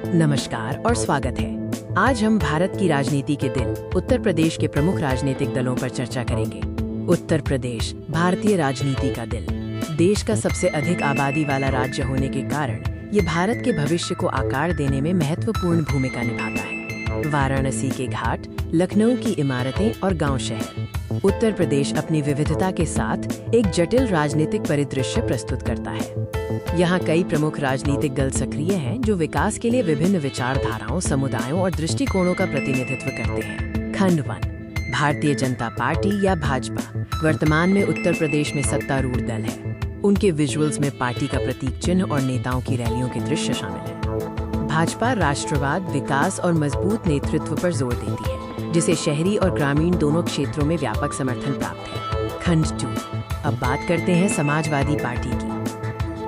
नमस्कार और स्वागत है। आज हम भारत की राजनीति के दिल उत्तर प्रदेश के प्रमुख राजनीतिक दलों पर चर्चा करेंगे। उत्तर प्रदेश भारतीय राजनीति का दिल, देश का सबसे अधिक आबादी वाला राज्य होने के कारण ये भारत के भविष्य को आकार देने में महत्वपूर्ण भूमिका निभाता है। वाराणसी के घाट, लखनऊ की इमारतें और गांव शहर, उत्तर प्रदेश अपनी विविधता के साथ एक जटिल राजनीतिक परिदृश्य प्रस्तुत करता है। यहाँ कई प्रमुख राजनीतिक दल सक्रिय हैं जो विकास के लिए विभिन्न विचारधाराओं, समुदायों और दृष्टिकोणों का प्रतिनिधित्व करते हैं। खंड 1, भारतीय जनता पार्टी या भाजपा वर्तमान में उत्तर प्रदेश में सत्तारूढ़ दल है। उनके विजुअल्स में पार्टी का प्रतीक चिन्ह और नेताओं की रैलियों के दृश्य शामिल हैं। भाजपा राष्ट्रवाद, विकास और मजबूत नेतृत्व पर जोर देती है, जिसे शहरी और ग्रामीण दोनों क्षेत्रों में व्यापक समर्थन प्राप्त है। खंड 2, अब बात करते हैं समाजवादी पार्टी की।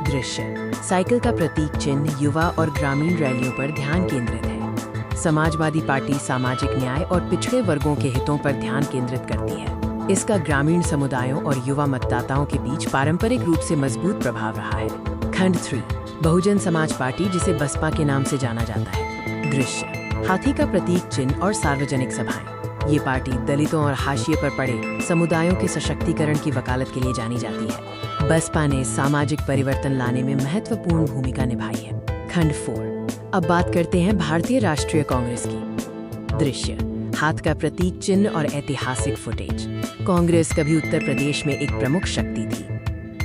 दृश्य, साइकिल का प्रतीक चिन्ह युवा और ग्रामीण रैलियों पर ध्यान केंद्रित है। समाजवादी पार्टी सामाजिक न्याय और पिछड़े वर्गों के हितों पर ध्यान केंद्रित करती है। इसका ग्रामीण समुदायों और युवा मतदाताओं के बीच पारंपरिक रूप से मजबूत प्रभाव रहा है। खंड 3, बहुजन समाज पार्टी, जिसे बसपा के नाम से जाना जाता है। दृश्य, हाथी का प्रतीक चिन्ह और सार्वजनिक सभाएं। ये पार्टी दलितों और हाशिए पर पड़े समुदायों के सशक्तिकरण की वकालत के लिए जानी जाती है। बसपा ने सामाजिक परिवर्तन लाने में महत्वपूर्ण भूमिका निभाई है। खंड 4, अब बात करते हैं भारतीय राष्ट्रीय कांग्रेस की। दृश्य, हाथ का प्रतीक चिन्ह और ऐतिहासिक फुटेज। कांग्रेस कभी उत्तर प्रदेश में एक प्रमुख शक्ति थी,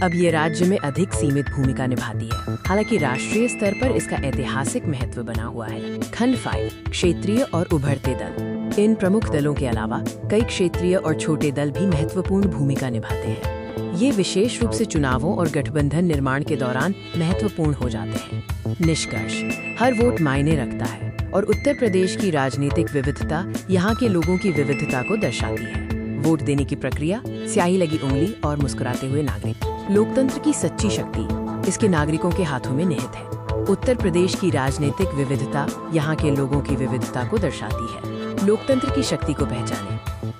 अब ये राज्य में अधिक सीमित भूमिका निभाती है, हालांकि राष्ट्रीय स्तर पर इसका ऐतिहासिक महत्व बना हुआ है। खंड 5, क्षेत्रीय और उभरते दल। इन प्रमुख दलों के अलावा कई क्षेत्रीय और छोटे दल भी महत्वपूर्ण भूमिका निभाते हैं। ये विशेष रूप से चुनावों और गठबंधन निर्माण के दौरान महत्वपूर्ण हो जाते हैं। निष्कर्ष, हर वोट मायने रखता है और उत्तर प्रदेश की राजनीतिक विविधता यहाँ के लोगों की विविधता को दर्शाती है। वोट देने की प्रक्रिया, स्याही लगी उंगली और मुस्कुराते हुए नागरिक। लोकतंत्र की सच्ची शक्ति इसके नागरिकों के हाथों में निहित है। उत्तर प्रदेश की राजनीतिक विविधता यहाँ के लोगों की विविधता को दर्शाती है। लोकतंत्र की शक्ति को पहचानें।